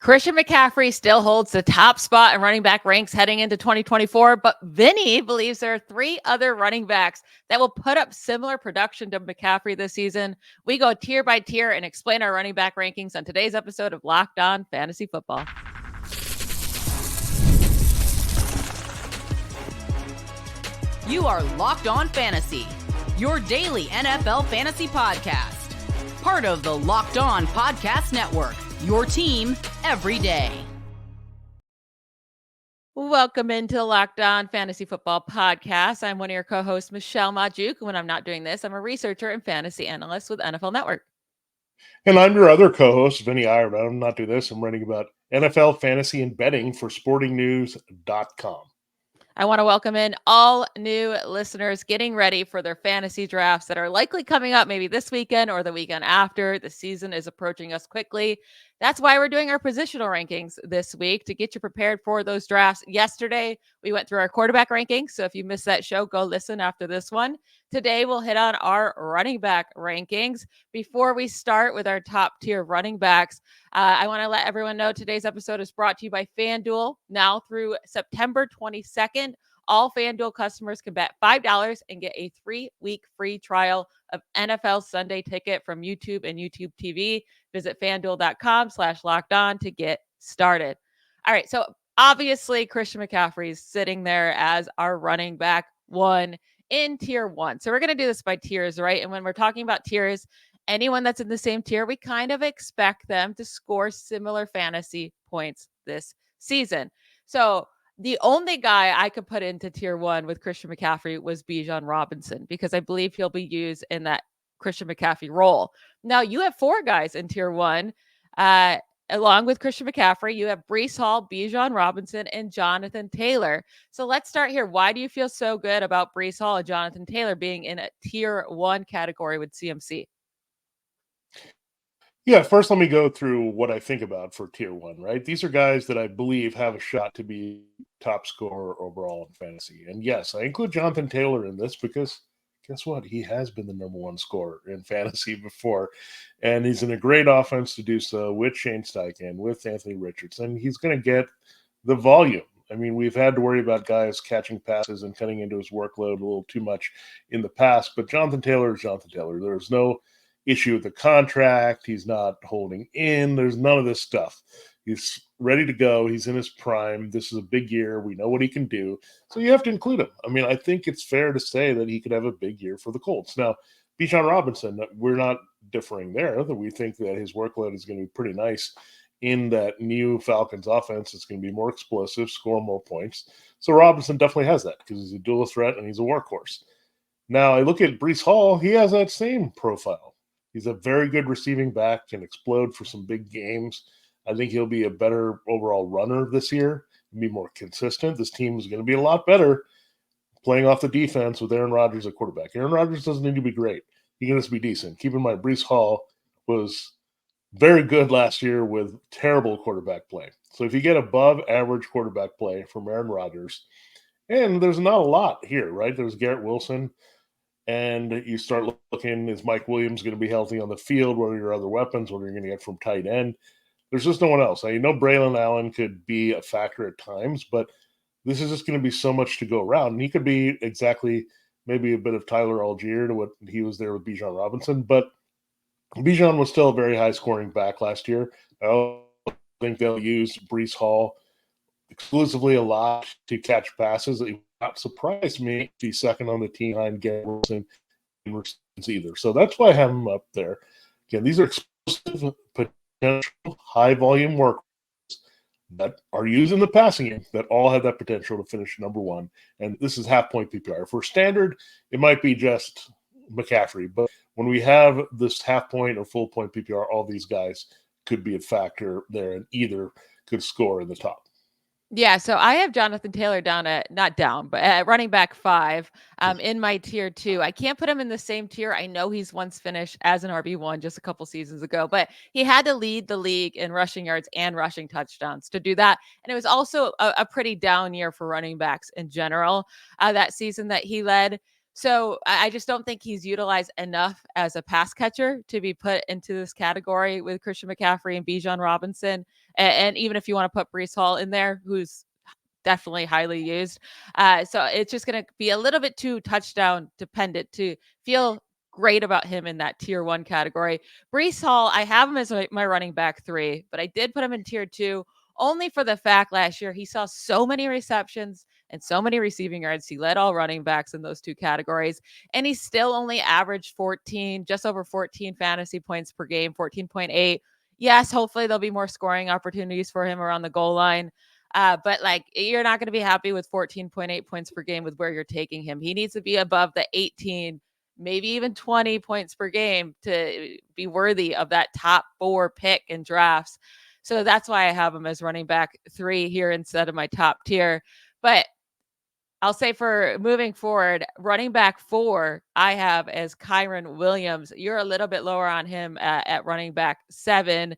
Christian McCaffrey still holds the top spot in running back ranks heading into 2024, but Vinnie believes there are 3 other running backs that will put up similar production to McCaffrey this season. We go tier by tier and explain our running back rankings on today's episode of Locked On Fantasy Football. You are Locked On Fantasy, your daily NFL fantasy podcast. Part of the Locked On Podcast Network, your team every day. Welcome into the Locked On Fantasy Football Podcast. I'm one of your co-hosts, Michelle Magdziuk. When I'm not doing this, I'm a researcher and fantasy analyst with NFL Network. And I'm your other co-host, Vinnie Iyer, but I'm not doing this. I'm writing about NFL fantasy and betting for sportingnews.com. I want to welcome in all new listeners getting ready for their fantasy drafts that are likely coming up maybe this weekend or the weekend after. The season is approaching us quickly. That's why we're doing our positional rankings this week to get you prepared for those drafts. Yesterday, we went through our quarterback rankings. So if you missed that show, go listen after this one. Today, we'll hit on our running back rankings. Before we start with our top tier running backs, I want to let everyone know today's episode is brought to you by FanDuel. Now through September 22nd, all FanDuel customers can bet $5 and get a 3-week free trial of NFL Sunday Ticket from YouTube and YouTube TV. Visit FanDuel.com/lockedon to get started. All right, so obviously Christian McCaffrey is sitting there as our running back one in tier one. So we're going to do this by tiers, right? And when we're talking about tiers, anyone that's in the same tier, we kind of expect them to score similar fantasy points this season. So the only guy I could put into tier one with Christian McCaffrey was Bijan Robinson, because I believe he'll be used in that Christian McCaffrey role. Now you have 4 guys in tier one, along with Christian McCaffrey. You have Breece Hall, Bijan Robinson, and Jonathan Taylor. So let's start here. Why do you feel so good about Breece Hall and Jonathan Taylor being in a tier one category with CMC? Yeah, first let me go through what I think about for tier one, right? These are guys that I believe have a shot to be top scorer overall in fantasy. And yes, I include Jonathan Taylor in this because guess what? He has been the number one scorer in fantasy before. And he's in a great offense to do so with Shane Steichen, with Anthony Richardson. He's going to get the volume. I mean, we've had to worry about guys catching passes and cutting into his workload a little too much in the past, but Jonathan Taylor is Jonathan Taylor. There's no issue with the contract. He's not holding in. There's none of this stuff. He's ready to go. He's in his prime. This is a big year. We know what he can do. So you have to include him. I mean, I think it's fair to say that he could have a big year for the Colts. Now, Bijan Robinson, we're not differing there. That we think that his workload is going to be pretty nice in that new Falcons offense. It's going to be more explosive, score more points. So Robinson definitely has that because he's a dual threat and he's a workhorse. Now, I look at Breece Hall. He has that same profile. He's a very good receiving back, can explode for some big games. I think he'll be a better overall runner this year, be more consistent. This team is going to be a lot better playing off the defense with Aaron Rodgers at quarterback. Aaron Rodgers doesn't need to be great. He can just be decent. Keep in mind, Breece Hall was very good last year with terrible quarterback play. So if you get above average quarterback play from Aaron Rodgers, and there's not a lot here, right? There's Garrett Wilson, and you start looking, is Mike Williams going to be healthy on the field? What are your other weapons? What are you going to get from tight end? There's just no one else. I know Braylon Allen could be a factor at times, but this is just going to be so much to go around. And he could be exactly maybe a bit of Tyler Algier to what he was there with Bijan Robinson. But Bijan was still a very high-scoring back last year. I don't think they'll use Breece Hall exclusively a lot to catch passes. It would not surprise me to be second on the team behind Garrett Wilson either. So that's why I have him up there. Again, these are explosive, potential, high-volume workers that are using the passing game that all have that potential to finish number one. And this is half-point PPR. For standard, it might be just McCaffrey. But when we have this half-point or full-point PPR, all these guys could be a factor there and either could score in the top. Yeah, so I have Jonathan Taylor down at, not down, but at running back 5 in my tier 2. I can't put him in the same tier. I know he's once finished as an RB1 just a couple seasons ago, but he had to lead the league in rushing yards and rushing touchdowns to do that. And it was also a pretty down year for running backs in general that season that he led. So I just don't think he's utilized enough as a pass catcher to be put into this category with Christian McCaffrey and Bijan Robinson. And even if you want to put Breece Hall in there, who's definitely highly used. So it's just going to be a little bit too touchdown dependent to feel great about him in that tier 1 category. Breece Hall, I have him as my running back 3, but I did put him in tier 2 only for the fact last year he saw so many receptions and so many receiving yards. He led all running backs in those 2 categories, and he still only averaged 14, just over 14 fantasy points per game, 14.8. Yes, hopefully there'll be more scoring opportunities for him around the goal line. But like, you're not going to be happy with 14.8 points per game with where you're taking him. He needs to be above the 18, maybe even 20 points per game to be worthy of that top 4 pick in drafts. So that's why I have him as running back 3 here instead of my top tier. But I'll say for moving forward, running back 4, I have as Kyren Williams. You're a little bit lower on him at running back 7.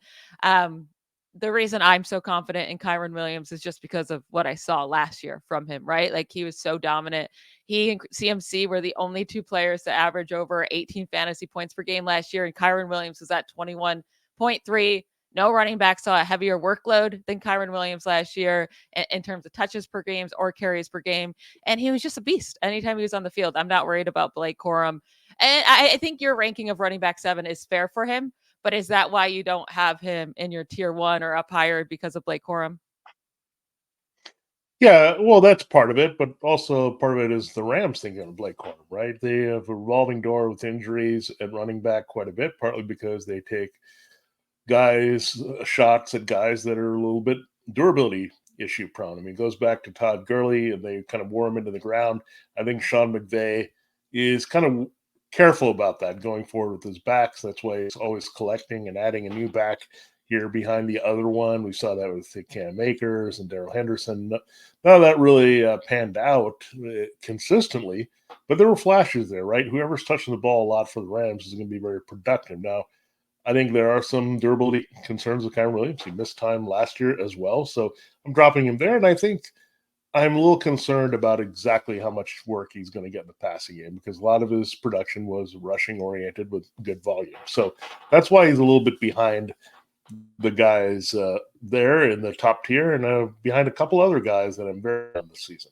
The reason I'm so confident in Kyren Williams is just because of what I saw last year from him, right? Like, he was so dominant. He and CMC were the only 2 players to average over 18 fantasy points per game last year, and Kyren Williams was at 21.3. No running back saw a heavier workload than Kyren Williams last year in terms of touches per games or carries per game. And he was just a beast anytime he was on the field. I'm not worried about Blake Corum. And I think your ranking of running back 7 is fair for him. But is that why you don't have him in your tier 1 or up higher because of Blake Corum? Yeah, well, that's part of it, but also part of it is the Rams thinking of Blake Corum, right? They have a revolving door with injuries at running back quite a bit, partly because they take shots at guys that are a little bit durability issue prone. I mean, it goes back to Todd Gurley, and they kind of wore him into the ground. I think Sean McVay is kind of careful about that going forward with his backs. That's why he's always collecting and adding a new back here behind the other one. We saw that with Cam Akers and Darrell Henderson. None of that really panned out consistently, but there were flashes there, right? Whoever's touching the ball a lot for the Rams is going to be very productive. Now, I think there are some durability concerns with Kyren Williams. He missed time last year as well, so I'm dropping him there. And I think I'm a little concerned about exactly how much work he's going to get in the passing game, because a lot of his production was rushing oriented with good volume. So that's why he's a little bit behind the guys there in the top tier, and behind a couple other guys that I'm very on this season.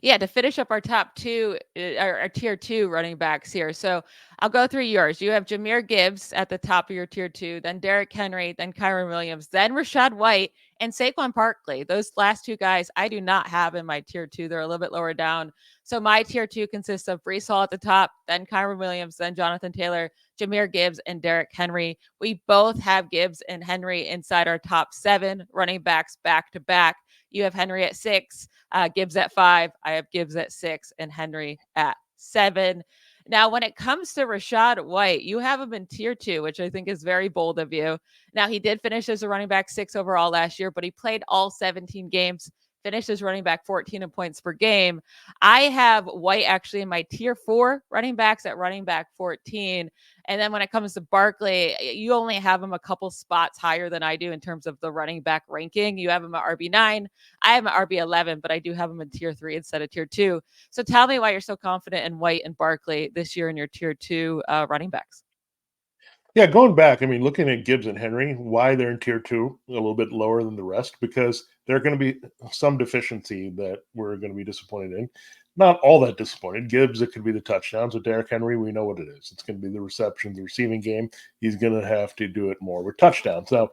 Yeah, to finish up our top 2, our tier 2 running backs here. So I'll go through yours. You have Jahmyr Gibbs at the top of your tier 2, then Derrick Henry, then Kyren Williams, then Rachaad White, and Saquon Barkley. Those last 2 guys I do not have in my tier 2. They're a little bit lower down. So my tier 2 consists of Breece Hall at the top, then Kyren Williams, then Jonathan Taylor, Jahmyr Gibbs, and Derrick Henry. We both have Gibbs and Henry inside our top 7 running backs back to back. You have Henry at 6, Gibbs at 5. I have Gibbs at 6 and Henry at 7. Now, when it comes to Rachaad White, you have him in tier 2, which I think is very bold of you. Now, he did finish as a running back 6 overall last year, but he played all 17 games, finished as running back 14 in points per game. I have White actually in my tier 4 running backs at running back 14. And then when it comes to Barkley, you only have him a couple spots higher than I do in terms of the running back ranking. You have him at RB9. I have him at RB11, but I do have him in tier 3 instead of tier 2. So tell me why you're so confident in White and Barkley this year in your tier 2 running backs. Yeah, going back, I mean, looking at Gibbs and Henry, why they're in tier 2, a little bit lower than the rest, because there are going to be some deficiency that we're going to be disappointed in. Not all that disappointed. Gibbs, it could be the touchdowns. With Derrick Henry, we know what it is. It's going to be the reception, the receiving game. He's going to have to do it more with touchdowns. Now,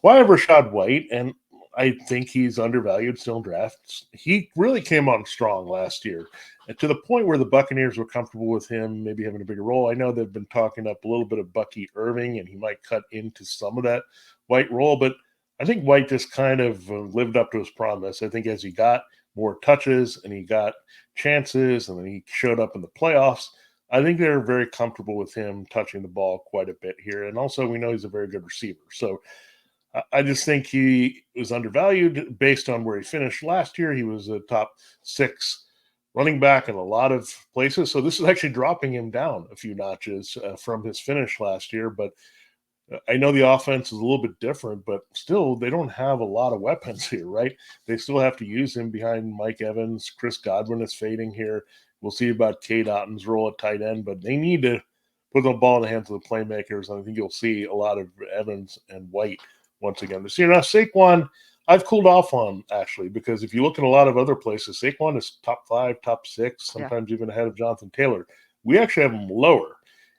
why have Rachaad White? And I think he's undervalued still in drafts. He really came on strong last year, and to the point where the Buccaneers were comfortable with him maybe having a bigger role. I know they've been talking up a little bit of Bucky Irving, and he might cut into some of that White role, but I think White just kind of lived up to his promise. I think as he got more touches and he got chances and then he showed up in the playoffs, I think they're very comfortable with him touching the ball quite a bit here. And also we know he's a very good receiver. So I just think he was undervalued based on where he finished last year. He was a top 6 running back in a lot of places. So this is actually dropping him down a few notches from his finish last year. But I know the offense is a little bit different, but still they don't have a lot of weapons here, right? They still have to use him behind Mike Evans. Chris Godwin is fading here. We'll see about Cade Otton's role at tight end, but they need to put the ball in the hands of the playmakers. And I think you'll see a lot of Evans and White once again this year. Now, Saquon, I've cooled off on, actually, because if you look at a lot of other places, Saquon is top 5, top 6, sometimes even ahead of Jonathan Taylor. We actually have him lower.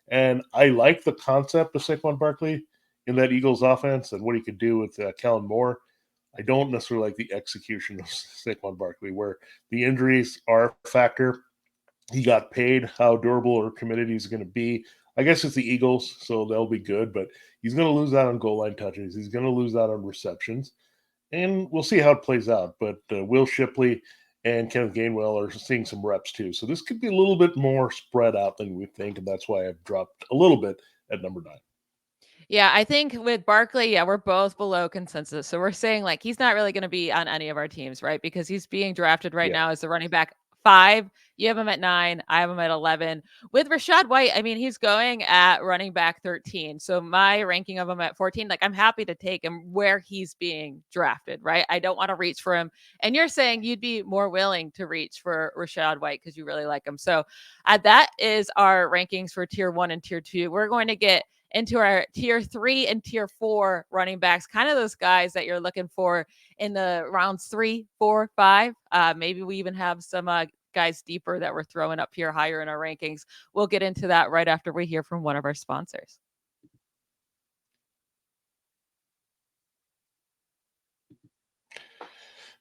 And I like the concept of Saquon Barkley in that Eagles offense and what he could do with Kellen Moore. I don't necessarily like the execution of Saquon Barkley, where the injuries are a factor. He got paid. How durable or committed he's going to be. I guess it's the Eagles, so they'll be good, but he's going to lose out on goal line touches. He's going to lose out on receptions, and we'll see how it plays out. But Will Shipley and Kenneth Gainwell are seeing some reps too. So this could be a little bit more spread out than we think, and that's why I've dropped a little bit at number 9. Yeah, I think with Barkley, we're both below consensus. So we're saying like he's not really going to be on any of our teams, right? Because he's being drafted right now as the running back 5. You have him at 9. I have him at 11. With Rachaad White, I mean, he's going at running back 13. So my ranking of him at 14, like I'm happy to take him where he's being drafted, right? I don't want to reach for him. And you're saying you'd be more willing to reach for Rachaad White because you really like him. So that is our rankings for tier 1 and tier 2. We're going to get into our tier 3 and tier 4 running backs, kind of those guys that you're looking for in the rounds 3, 4, 5. Maybe we even have some guys deeper that we're throwing up here higher in our rankings. We'll get into that right after we hear from one of our sponsors.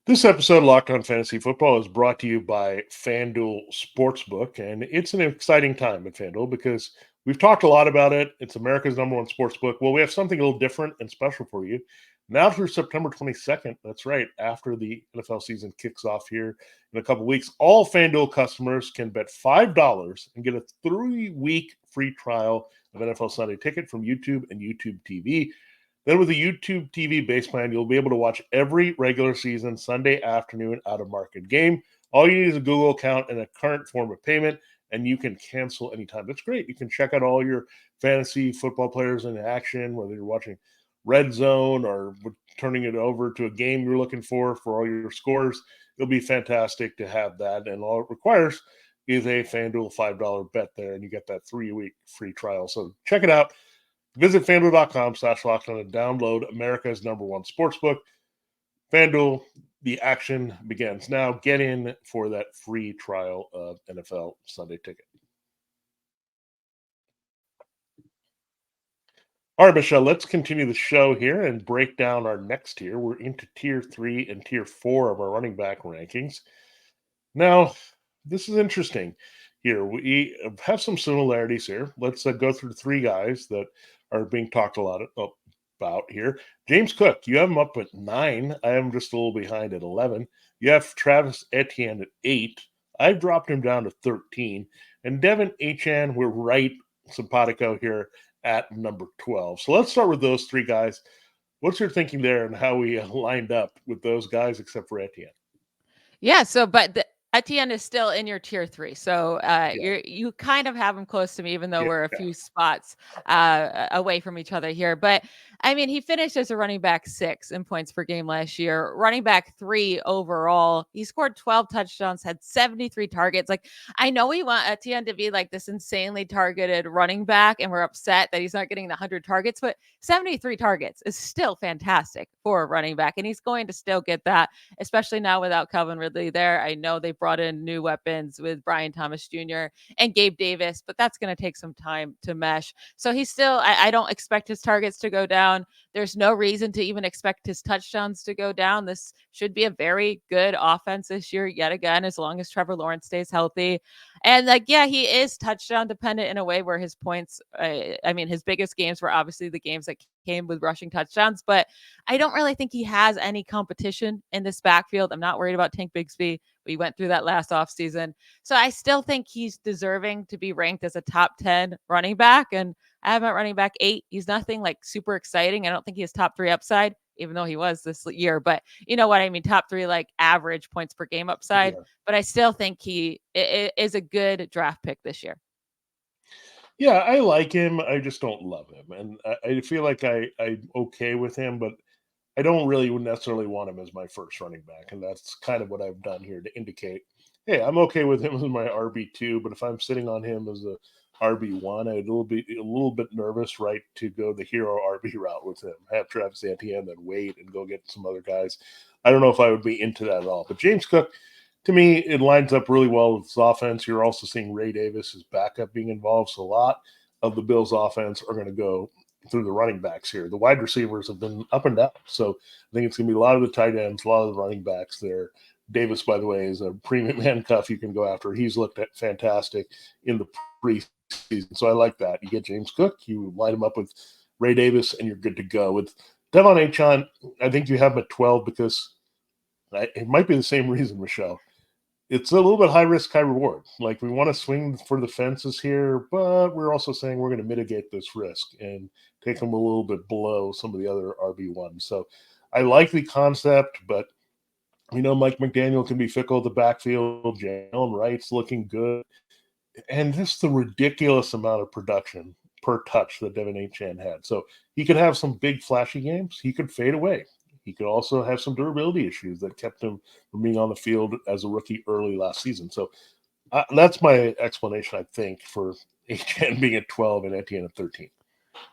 This episode of Locked On Fantasy Football is brought to you by FanDuel Sportsbook, and it's an exciting time at FanDuel because we've talked a lot about it. It's America's #1 sportsbook. Well, we have something a little different and special for you. Now through September 22nd, that's right, after the NFL season kicks off here in a couple weeks, all FanDuel customers can bet $5 and get a 3-week free trial of NFL Sunday Ticket from YouTube and YouTube TV. Then with the YouTube TV base plan, you'll be able to watch every regular season Sunday afternoon out-of-market game. All you need is a Google account and a current form of payment, and you can cancel anytime. That's great. You can check out all your fantasy football players in action, whether you're watching Red Zone or turning it over to a game you're looking for all your scores. It'll be fantastic to have that, and all it requires is a FanDuel $5 bet there, and you get that 3-week free trial. So check it out. Visit FanDuel.com/LockedOn and download America's #1 sportsbook. FanDuel, the action begins now. Get in for that free trial of NFL Sunday Ticket. All right, Michelle, let's continue the show here and break down our next tier. We're into tier 3 and tier 4 of our running back rankings. Now, this is interesting here. We have some similarities here. Let's go through 3 guys that are being talked a lot about here. James Cook, you have him up at 9. I am just a little behind at 11. You have Travis Etienne at 8. I've dropped him down to 13. And Devin Achane, we're right simpatico here at number 12. So let's start with those 3 guys. What's your thinking there and how we lined up with those guys except for Etienne? Yeah, so but Etienne is still in your tier 3. So you kind of have him close to me, even though we're a few spots away from each other here. But I mean, he finished as a running back 6 in points per game last year, running back 3 overall. He scored 12 touchdowns, had 73 targets. Like, I know we want Etienne to be like this insanely targeted running back, and we're upset that he's not getting the 100 targets, but 73 targets is still fantastic for a running back. And he's going to still get that, especially now without Calvin Ridley there. I know they brought in new weapons with Brian Thomas Jr. and Gabe Davis, but that's going to take some time to mesh. So he's still, I don't expect his targets to go down. There's no reason to even expect his touchdowns to go down. This should be a very good offense this year, yet again, as long as Trevor Lawrence stays healthy. And he is touchdown dependent in a way where his points, I mean, his biggest games were obviously the games that came with rushing touchdowns, but I don't really think he has any competition in this backfield. I'm not worried about Tank Bigsby. We went through that last offseason. So I still think he's deserving to be ranked as a top 10 running back. And I have him at running back 8. He's nothing like super exciting. I don't think he has top 3 upside, even though he was this year. But you know what I mean? Top 3, like average points per game upside. Yeah. But I still think he is a good draft pick this year. Yeah, I like him. I just don't love him. And I feel like I'm okay with him, but I don't really necessarily want him as my first running back, and that's kind of what I've done here to indicate, hey, I'm okay with him as my RB2, but if I'm sitting on him as a RB1, I'd a little bit nervous, right, to go the hero RB route with him. Have Travis Etienne, then wait and go get some other guys. I don't know if I would be into that at all. But James Cook, to me, it lines up really well with his offense. You're also seeing Ray Davis, his backup, being involved. So a lot of the Bills' offense are going to go through the running backs here. The wide receivers have been up and down. So I think it's going to be a lot of the tight ends, a lot of the running backs there. Davis, by the way, is a premium handcuff you can go after. He's looked at fantastic in the preseason. So I like that. You get James Cook, you line him up with Ray Davis, and you're good to go. With Devon Achane, I think you have him at 12 because it might be the same reason, Michelle. It's a little bit high risk, high reward. Like, we want to swing for the fences here, but we're also saying we're going to mitigate this risk and take them a little bit below some of the other RB1s. So I like the concept, but Mike McDaniel can be fickle at the backfield. Jalen Wright's looking good. And just the ridiculous amount of production per touch that Devon Achane had. So he could have some big flashy games. He could fade away. He could also have some durability issues that kept him from being on the field as a rookie early last season. So that's my explanation, I think, for Achane being at 12 and Etienne at 13.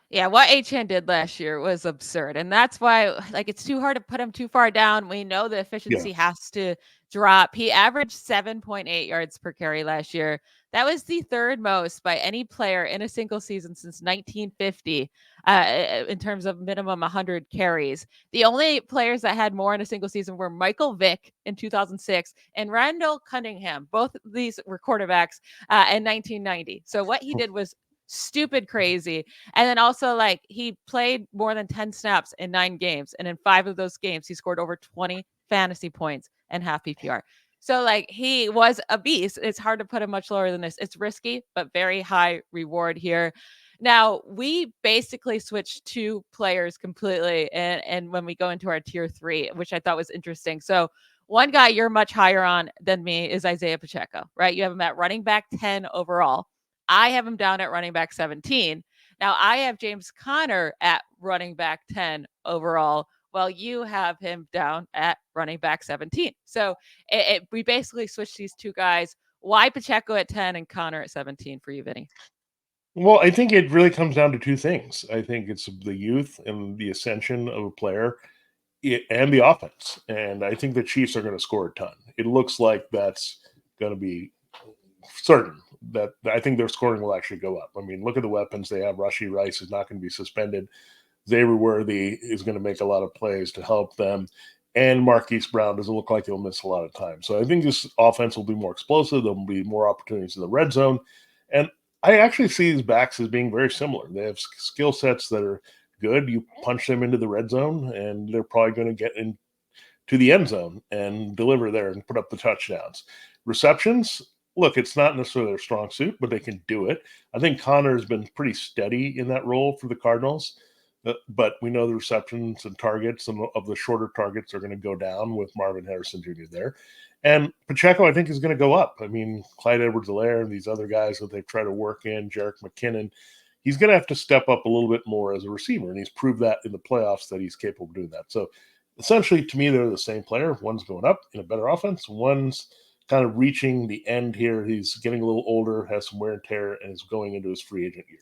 Yeah, what Achane did last year was absurd. And that's why, it's too hard to put him too far down. We know the efficiency has to drop. He averaged 7.8 yards per carry last year. That was the third most by any player in a single season since 1950 in terms of minimum 100 carries. The only players that had more in a single season were Michael Vick in 2006 and Randall Cunningham. Both of these were quarterbacks in 1990. So what he did was stupid crazy. And then also, he played more than 10 snaps in 9 games. And in 5 of those games, he scored over 20 fantasy points and half PPR. So, he was a beast. It's hard to put him much lower than this. It's risky, but very high reward here. Now, we basically switched 2 players completely. And when we go into our tier 3, which I thought was interesting. So, one guy you're much higher on than me is Isaiah Pacheco, right? You have him at running back 10 overall. I have him down at running back 17. Now, I have James Conner at running back 10 overall, while you have him down at running back 17. So we basically switched these 2 guys. Why Pacheco at 10 and Conner at 17 for you, Vinnie? Well, I think it really comes down to 2 things. I think it's the youth and the ascension of a player and the offense. And I think the Chiefs are going to score a ton. It looks like that's going to be certain. That I think their scoring will actually go up. I mean, look at the weapons they have. Rashee Rice is not going to be suspended. Xavier Worthy is going to make a lot of plays to help them. And Marquise Brown doesn't look like he'll miss a lot of time. So I think this offense will be more explosive. There'll be more opportunities in the red zone. And I actually see these backs as being very similar. They have skill sets that are good. You punch them into the red zone, and they're probably going to get into the end zone and deliver there and put up the touchdowns. Receptions, look, it's not necessarily their strong suit, but they can do it. I think Conner has been pretty steady in that role for the Cardinals, but we know the receptions and targets of the shorter targets are going to go down with Marvin Harrison Jr. there. And Pacheco, I think, is going to go up. I mean, Clyde Edwards-Helaire and these other guys that they've tried to work in, Jerick McKinnon, he's going to have to step up a little bit more as a receiver, and he's proved that in the playoffs that he's capable of doing that. So essentially, to me, they're the same player. One's going up in a better offense. One's kind of reaching the end here. He's getting a little older, has some wear and tear, and is going into his free agent year.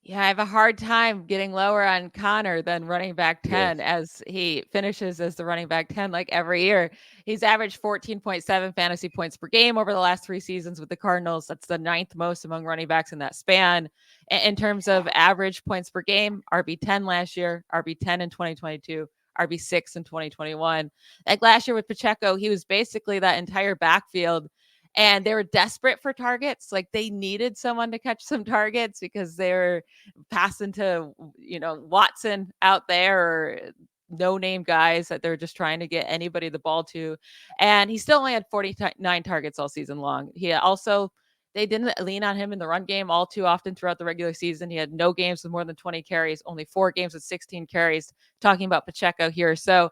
Yeah, I have a hard time getting lower on Conner than running back 10 as he finishes as the running back 10 every year. He's averaged 14.7 fantasy points per game over the last 3 seasons with the Cardinals. That's the 9th most among running backs in that span. In terms of average points per game, RB10 last year, RB10 in 2022, RB6 in 2021. Last year with Pacheco, he was basically that entire backfield. And they were desperate for targets. They needed someone to catch some targets because they were passing to, Watson out there or no-name guys that they're just trying to get anybody the ball to. And he still only had 49 targets all season long. They didn't lean on him in the run game all too often throughout the regular season. He had no games with more than 20 carries, only 4 games with 16 carries, talking about Pacheco here. So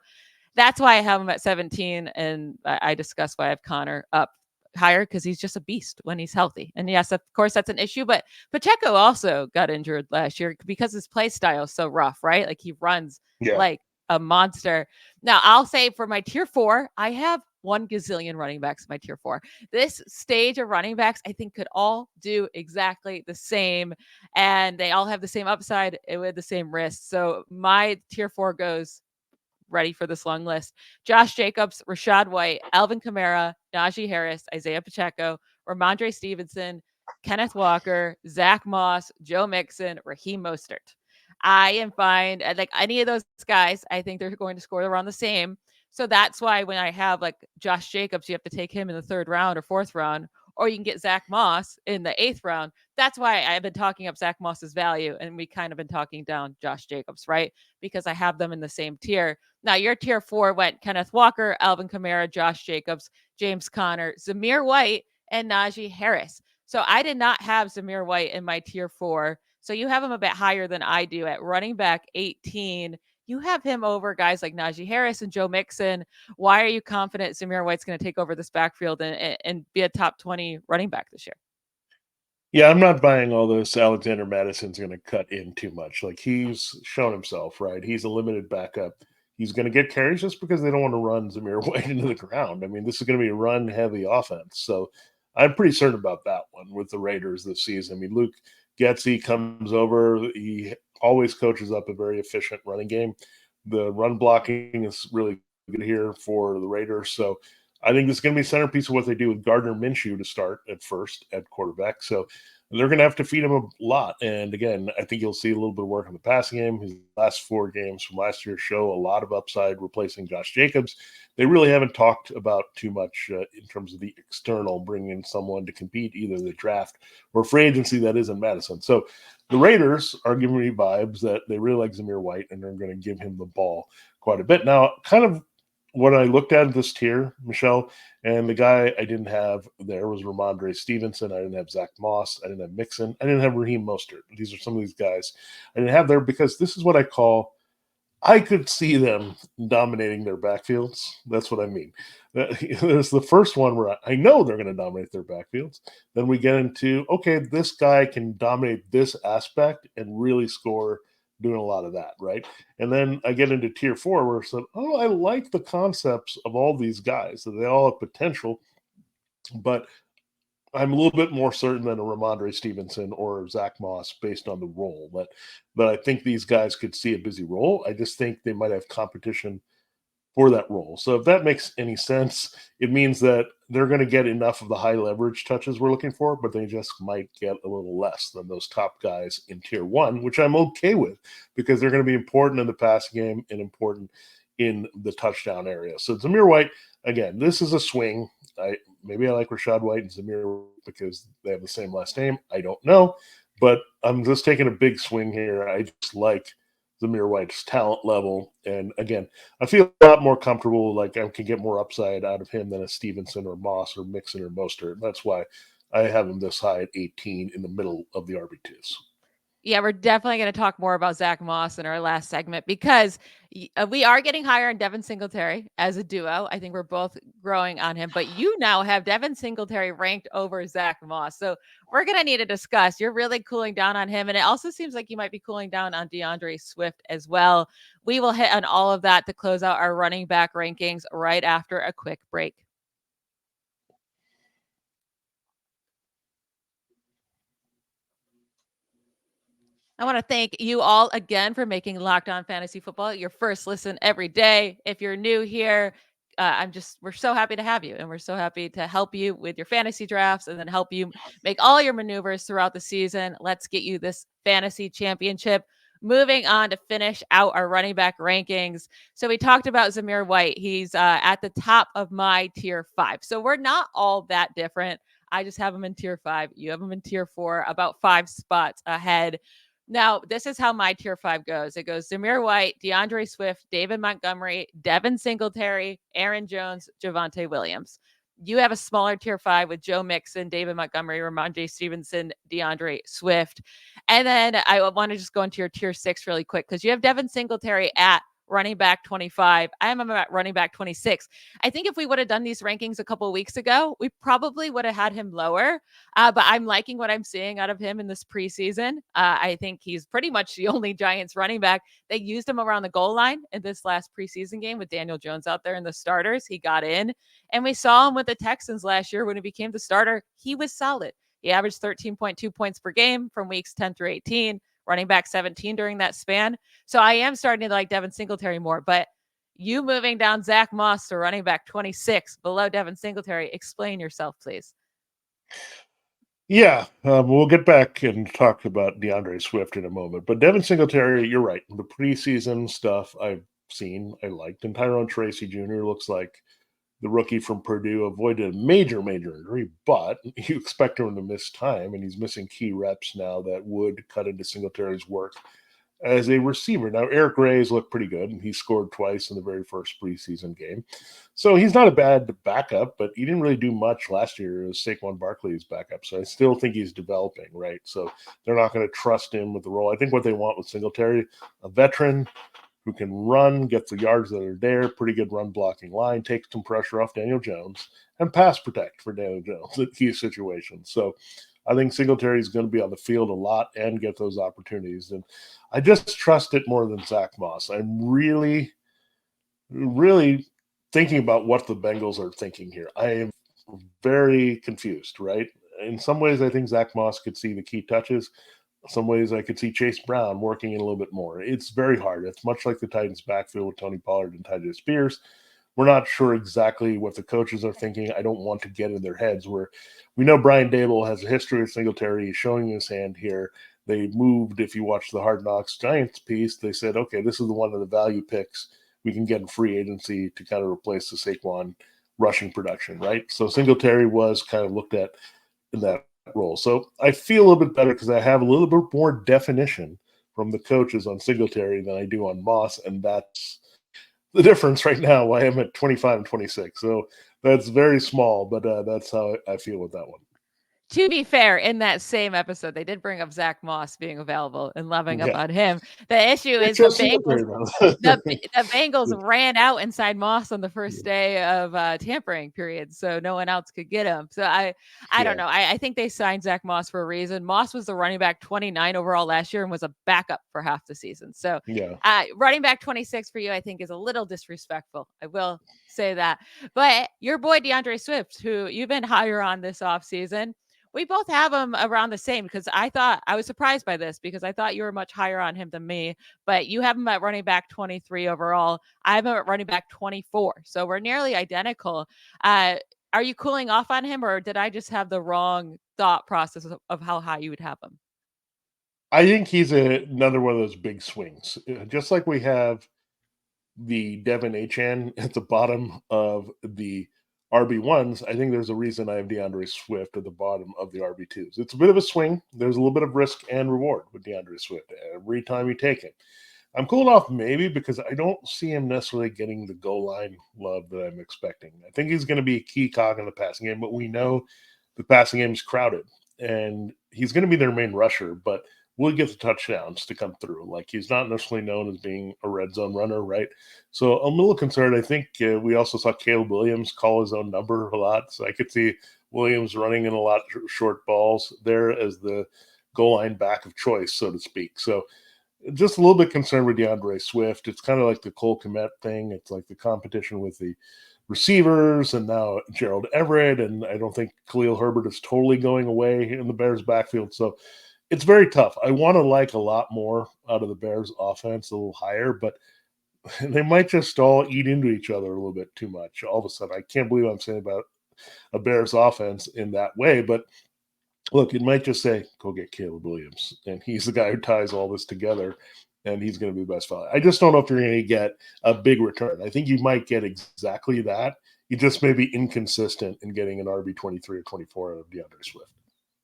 that's why I have him at 17. And I discussed why I have Conner up higher because he's just a beast when he's healthy. And yes, of course, that's an issue. But Pacheco also got injured last year because his play style is so rough, right? He runs like a monster. Now, I'll say for my tier 4, I have 1 gazillion running backs in my tier 4. This stage of running backs, I think, could all do exactly the same, and they all have the same upside with the same risk. So my tier 4 goes, ready for this long list: Josh Jacobs, Rachaad White, Alvin Kamara, Najee Harris, Isaiah Pacheco, Ramondre Stevenson, Kenneth Walker, Zach Moss, Joe Mixon, Raheem Mostert. I am fine. Like any of those guys, I think they're going to score around the same. So that's why when I have like Josh Jacobs, you have to take him in the 3rd round or 4th round, or you can get Zach Moss in the 8th round. That's why I've been talking up Zach Moss's value, and we kind of been talking down Josh Jacobs, right? Because I have them in the same tier. Now, your tier 4 went Kenneth Walker, Alvin Kamara, Josh Jacobs, James Conner, Zamir White, and Najee Harris. So I did not have Zamir White in my tier 4. So you have him a bit higher than I do at running back 18. You have him over guys like Najee Harris and Joe Mixon. Why are you confident Zamir White's going to take over this backfield and be a top 20 running back this year? Yeah, I'm not buying all this. Alexander Madison's going to cut in too much. Like, he's shown himself, right? He's a limited backup. He's going to get carries just because they don't want to run Zamir White into the ground. I mean, this is going to be a run-heavy offense. So I'm pretty certain about that one with the Raiders this season. I mean, Luke Getsy comes over. He always coaches up a very efficient running game. The run blocking is really good here for the Raiders. So I think this is going to be a centerpiece of what they do with Gardner Minshew to start at first at quarterback. So they're going to have to feed him a lot. And again, I think you'll see a little bit of work in the passing game. His last 4 games from last year show a lot of upside replacing Josh Jacobs. They really haven't talked about too much in terms of the external, bringing in someone to compete, either the draft or free agency that isn't Madison. So the Raiders are giving me vibes that they really like Zamir White and they're going to give him the ball quite a bit. Now, kind of when I looked at this tier, Michelle, and the guy I didn't have there was Ramondre Stevenson. I didn't have Zach Moss. I didn't have Mixon. I didn't have Raheem Mostert. These are some of these guys I didn't have there because this is what I call, I could see them dominating their backfields. That's what I mean. There's the first one where I know they're going to dominate their backfields. Then we get into, okay, this guy can dominate this aspect and really score doing a lot of that, right? And then I get into tier 4 where I said, oh, I like the concepts of all these guys. So they all have potential, but I'm a little bit more certain than a Ramondre Stevenson or Zach Moss based on the role. But I think these guys could see a busy role. I just think they might have competition for that role. So if that makes any sense, it means that they're going to get enough of the high leverage touches we're looking for, but they just might get a little less than those top guys in tier 1, which I'm okay with because they're going to be important in the passing game and important in the touchdown area. So Zamir White, again, this is a swing. Maybe I like Rachaad White and Zamir because they have the same last name. I don't know, but I'm just taking a big swing here. I just like Zamir White's talent level. And again, I feel a lot more comfortable, like I can get more upside out of him than a Stevenson or Moss or Mixon or Mostert. That's why I have him this high at 18 in the middle of the RB2s. Yeah, we're definitely going to talk more about Zach Moss in our last segment because we are getting higher on Devin Singletary as a duo. I think we're both growing on him, but you now have Devin Singletary ranked over Zach Moss. So we're going to need to discuss. You're really cooling down on him. And it also seems like you might be cooling down on DeAndre Swift as well. We will hit on all of that to close out our running back rankings right after a quick break. I want to thank you all again for making Locked On Fantasy Football your first listen every day. If you're new here, we're so happy to have you, and we're so happy to help you with your fantasy drafts and then help you make all your maneuvers throughout the season. Let's get you this fantasy championship. Moving on to finish out our running back rankings. So we talked about Zamir White. He's at the top of my tier 5. So we're not all that different. I just have him in tier 5. You have him in tier 4, about 5 spots ahead. Now, this is how my tier 5 goes. It goes Zamir White, DeAndre Swift, David Montgomery, Devin Singletary, Aaron Jones, Javonte Williams. You have a smaller tier 5 with Joe Mixon, David Montgomery, Ramondre Stevenson, DeAndre Swift. And then I want to just go into your tier 6 really quick because you have Devin Singletary at running back 25. I am at running back 26. I think if we would have done these rankings a couple of weeks ago, we probably would have had him lower. But I'm liking what I'm seeing out of him in this preseason. I think he's pretty much the only Giants running back. They used him around the goal line in this last preseason game with Daniel Jones out there in the starters. He got in, and we saw him with the Texans last year when he became the starter. He was solid. He averaged 13.2 points per game from weeks 10 through 18, running back 17 during that span. So I am starting to like Devin Singletary more, but you moving down Zach Moss to running back 26 below Devin Singletary, explain yourself, please. Yeah, we'll get back and talk about DeAndre Swift in a moment. But Devin Singletary, you're right. The preseason stuff I've seen, I liked. And Tyrone Tracy Jr. looks like the rookie from Purdue avoided a major injury, but you expect him to miss time, and he's missing key reps now that would cut into Singletary's work as a receiver. Now, Eric Ray's looked pretty good, and he scored twice in the very first preseason game. So he's not a bad backup, but he didn't really do much last year as Saquon Barkley's backup. So I still think he's developing, right? So they're not going to trust him with the role. I think what they want with Singletary, a veteran who can run, get the yards that are there, pretty good run blocking line, take some pressure off Daniel Jones, and pass protect for Daniel Jones in key situations. So I think Singletary is going to be on the field a lot and get those opportunities. And I just trust it more than Zach Moss. I'm really, really thinking about what the Bengals are thinking here. I am very confused, right? In some ways, I think Zach Moss could see the key touches. Some ways I could see Chase Brown working in a little bit more. It's very hard. It's much like the Titans backfield with Tony Pollard and Tyjae Spears. We're not sure exactly what the coaches are thinking. I don't want to get in their heads where we know Brian Dable has a history of Singletary. He's showing his hand here. They moved, if you watch the Hard Knocks Giants piece, they said, okay, this is the one of the value picks we can get in free agency to kind of replace the Saquon rushing production, right? So Singletary was kind of looked at in that role. So I feel a little bit better because I have a little bit more definition from the coaches on Singletary than I do on Moss, and that's the difference right now. Why I'm at 25 and 26. So that's very small, but that's how I feel with that one. To be fair, in that same episode, they did bring up Zach Moss being available and loving about him. The issue is the Bengals ran out inside Moss on the first day of tampering period, so no one else could get him. So I don't know. I think they signed Zach Moss for a reason. Moss was the running back 29 overall last year and was a backup for half the season. So running back 26 for you, I think, is a little disrespectful. I will say that. But your boy DeAndre Swift, who you've been higher on this offseason, we both have him around the same because I was surprised by this because I thought you were much higher on him than me, but you have him at running back 23 overall. I have him at running back 24. So we're nearly identical. Are you cooling off on him, or did I just have the wrong thought process of how high you would have him? I think he's another one of those big swings. Just like we have the Devin Achane at the bottom of the RB1s, I think there's a reason I have DeAndre Swift at the bottom of the RB2s. It's a bit of a swing. There's a little bit of risk and reward with DeAndre Swift every time you take him. I'm cooling off maybe because I don't see him necessarily getting the goal line love that I'm expecting. I think he's going to be a key cog in the passing game, but we know the passing game is crowded, and he's going to be their main rusher, but will get the touchdowns to come through. Like, he's not necessarily known as being a red zone runner, right? So I'm a little concerned. I think we also saw Caleb Williams call his own number a lot. So I could see Williams running in a lot of short balls there as the goal line back of choice, so to speak. So just a little bit concerned with DeAndre Swift. It's kind of like the Cole Kmet thing. It's like the competition with the receivers and now Gerald Everett. And I don't think Khalil Herbert is totally going away in the Bears backfield. So it's very tough. I want to like a lot more out of the Bears offense, a little higher, but they might just all eat into each other a little bit too much. All of a sudden, I can't believe I'm saying about a Bears offense in that way, but look, it might just say, go get Caleb Williams, and he's the guy who ties all this together, and he's going to be the best value. I just don't know if you're going to get a big return. I think you might get exactly that. You just may be inconsistent in getting an RB 23 or 24 out of DeAndre Swift.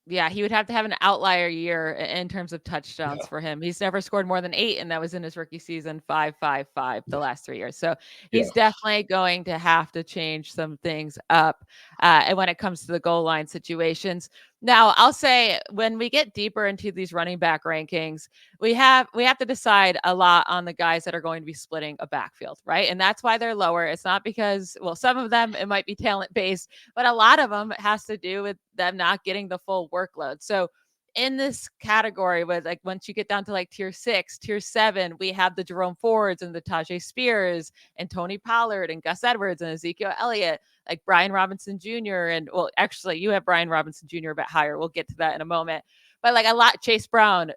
Yeah, he would have to have an outlier year in terms of touchdowns for him. He's never scored more than 8, and that was in his rookie season, 5 the last 3 years. So he's definitely going to have to change some things up. And when it comes to the goal line situations, Now, I'll say when we get deeper into these running back rankings, we have to decide a lot on the guys that are going to be splitting a backfield, right? And that's why they're lower. It's not because, well, some of them it might be talent based, but a lot of them has to do with them not getting the full workload. So in this category, with like once you get down to like tier 6, tier 7, we have the Jerome Fords and the Tajay Spears and Tony Pollard and Gus Edwards and Ezekiel Elliott, like Brian Robinson Jr. And well, actually, you have Brian Robinson Jr. a bit higher. We'll get to that in a moment. But like a lot, Chase Brown.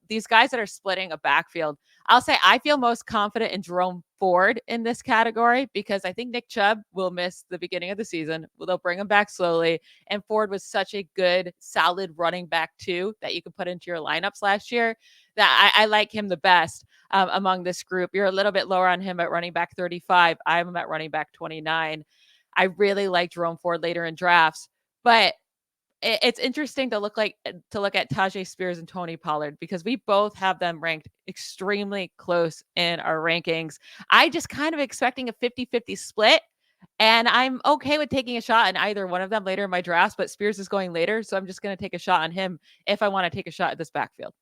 These guys that are splitting a backfield, I'll say I feel most confident in Jerome Ford in this category because I think Nick Chubb will miss the beginning of the season. They'll bring him back slowly. And Ford was such a good, solid running back too that you could put into your lineups last year that I like him the best among this group. You're a little bit lower on him at running back 35. I'm at running back 29. I really like Jerome Ford later in drafts, but it's interesting to look at Tajay Spears and Tony Pollard because we both have them ranked extremely close in our rankings. I just kind of expecting a 50-50 split. And I'm okay with taking a shot on either one of them later in my drafts, but Spears is going later. So I'm just going to take a shot on him if I want to take a shot at this backfield.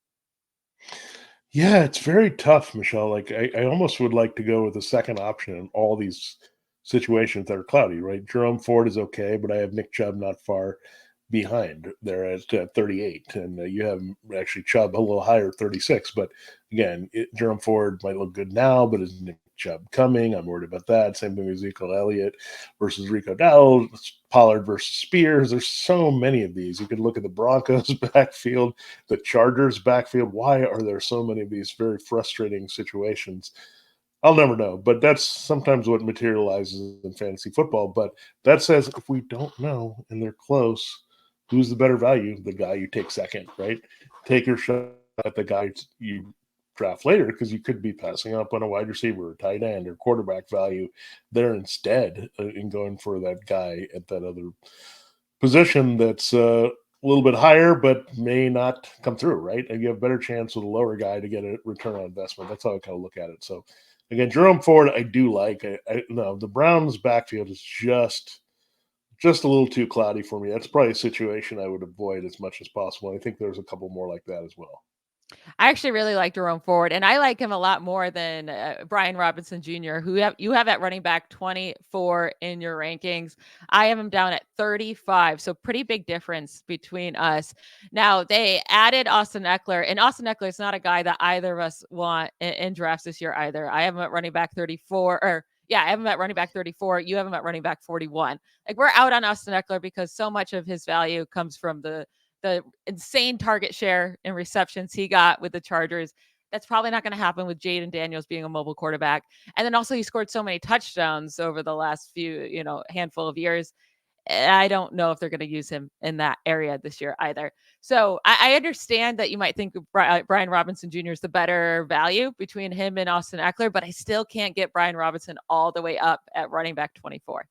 Yeah, it's very tough, Michelle. Like I almost would like to go with the second option in all these situations that are cloudy, right? Jerome Ford is okay, but I have Nick Chubb not far behind there at 38, and you have actually Chubb a little higher, 36. But again, Jerome Ford might look good now, but is Nick Chubb coming? I'm worried about that. Same thing with Ezekiel Elliott versus Rico Dowdle, Pollard versus Spears. There's so many of these. You could look at the Broncos backfield, the Chargers backfield. Why are there so many of these very frustrating situations? I'll never know, but that's sometimes what materializes in fantasy football. But that says if we don't know and they're close, who's the better value? The guy you take second, right? Take your shot at the guy you draft later because you could be passing up on a wide receiver, or tight end, or quarterback value there instead in going for that guy at that other position that's a little bit higher, but may not come through, right? And you have a better chance with a lower guy to get a return on investment. That's how I kind of look at it. So, again, Jerome Ford, I do like. No, the Browns' backfield is just a little too cloudy for me. That's probably a situation I would avoid as much as possible. I think there's a couple more like that as well. I actually really like Jerome Ford, and I like him a lot more than Brian Robinson Jr., who you have at running back 24 in your rankings. I have him down at 35, so pretty big difference between us. Now, they added Austin Eckler, and Austin Eckler is not a guy that either of us want in drafts this year either. I have him at running back 34, or yeah, I have him at running back 34. You have him at running back 41. Like, we're out on Austin Eckler because so much of his value comes from the insane target share and receptions he got with the Chargers. That's probably not going to happen with Jaden Daniels being a mobile quarterback. And then also he scored so many touchdowns over the last handful of years. I don't know if they're going to use him in that area this year either. So I understand that you might think Brian Robinson Jr. is the better value between him and Austin Eckler, but I still can't get Brian Robinson all the way up at running back 24.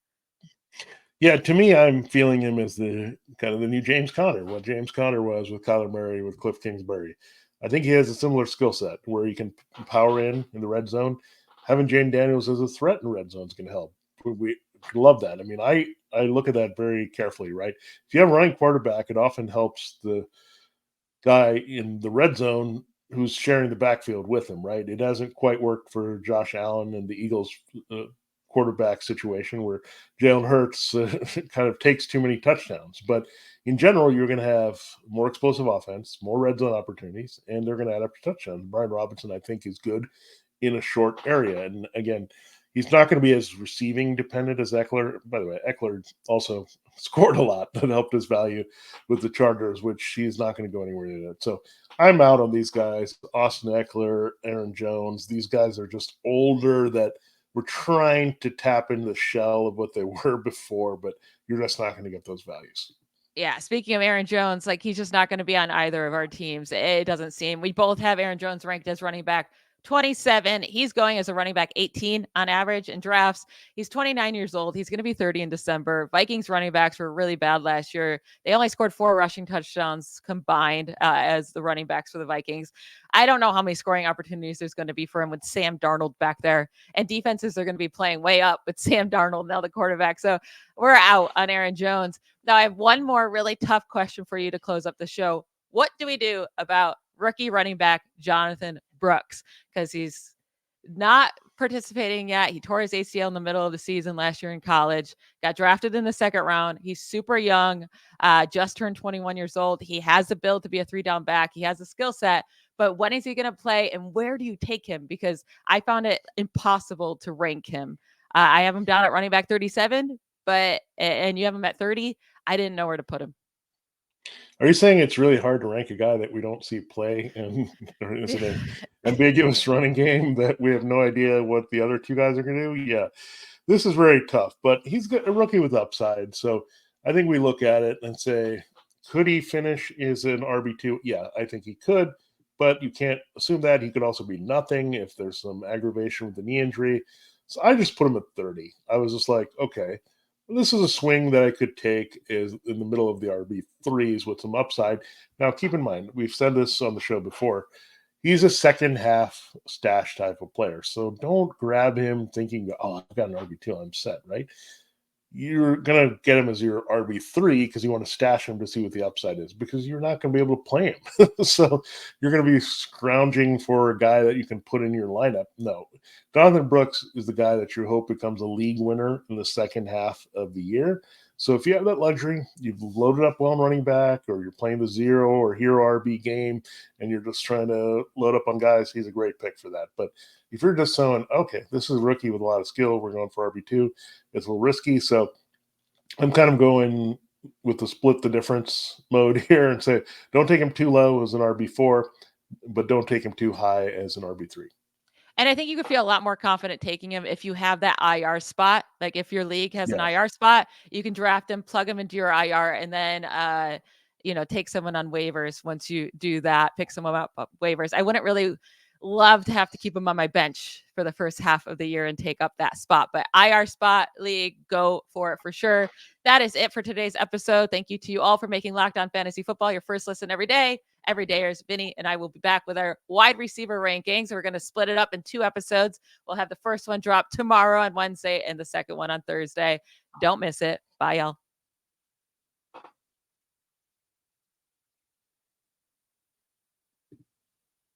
Yeah, to me, I'm feeling him as the kind of the new James Conner, what James Conner was with Kyler Murray, with Cliff Kingsbury. I think he has a similar skill set where he can power in the red zone. Having Jane Daniels as a threat in red zone is going to help. We love that. I mean, I look at that very carefully, right? If you have a running quarterback, it often helps the guy in the red zone who's sharing the backfield with him, right? It hasn't quite worked for Josh Allen and the Eagles quarterback situation where Jalen Hurts kind of takes too many touchdowns. But in general, you're going to have more explosive offense, more red zone opportunities, and they're going to add up to touchdowns. Brian Robinson, I think, is good in a short area. And again, he's not going to be as receiving dependent as Eckler. By the way, Eckler also scored a lot that helped his value with the Chargers, which he's not going to go anywhere near that. So I'm out on these guys. Austin Eckler, Aaron Jones, these guys are just older that we're trying to tap into the shell of what they were before, but you're just not going to get those values. Yeah, speaking of Aaron Jones, like he's just not going to be on either of our teams. It doesn't seem. We both have Aaron Jones ranked as running back 27. He's going as a running back 18 on average in drafts. He's 29 years old. He's going to be 30 in December. Vikings running backs were really bad last year. They only scored 4 rushing touchdowns combined as the running backs for the Vikings. I don't know how many scoring opportunities there's going to be for him with Sam Darnold back there. And defenses are going to be playing way up with Sam Darnold, now the quarterback. So we're out on Aaron Jones. Now I have one more really tough question for you to close up the show. What do we do about rookie running back Jonathan Brooks? Because he's not participating yet. He tore his ACL in the middle of the season last year in college, got drafted in the second round. He's super young, just turned 21 years old. He has the build to be a 3-down back. He has the skill set, but when is he going to play and where do you take him? Because I found it impossible to rank him. I have him down at running back 37, and you have him at 30. I didn't know where to put him. Are you saying it's really hard to rank a guy that we don't see play, and is it an ambiguous running game that we have no idea what the other two guys are going to do? Yeah, this is very tough, but he's got a rookie with upside. So I think we look at it and say, could he finish as an RB2? Yeah, I think he could, but you can't assume that. He could also be nothing if there's some aggravation with the knee injury. So I just put him at 30. I was just like, okay, this is a swing that I could take is in the middle of the RB3s with some upside. Now, keep in mind, we've said this on the show before. He's a second half stash type of player. So don't grab him thinking, oh, I've got an RB2, I'm set, right? You're going to get him as your RB3 because you want to stash him to see what the upside is because you're not going to be able to play him. So you're going to be scrounging for a guy that you can put in your lineup. No, Jonathan Brooks is the guy that you hope becomes a league winner in the second half of the year. So if you have that luxury, you've loaded up well on running back, or you're playing the zero or hero RB game, and you're just trying to load up on guys, he's a great pick for that. But if you're just saying, okay, this is a rookie with a lot of skill, we're going for RB2, it's a little risky. So I'm kind of going with the split the difference mode here and say, don't take him too low as an RB4, but don't take him too high as an RB3. And I think you could feel a lot more confident taking him if you have that IR spot. Like if your league has an IR spot, you can draft him, plug him into your IR, and then, take someone on waivers. Once you do that, pick someone up waivers. I wouldn't really love to have to keep him on my bench for the first half of the year and take up that spot, but IR spot league, go for it for sure. That is it for today's episode. Thank you to you all for making Locked On Fantasy Football your first listen every day. Every dayers, Vinnie and I will be back with our wide receiver rankings. We're going to split it up in 2 episodes. We'll have the first one drop tomorrow on Wednesday and the second one on Thursday. Don't miss it. Bye, y'all.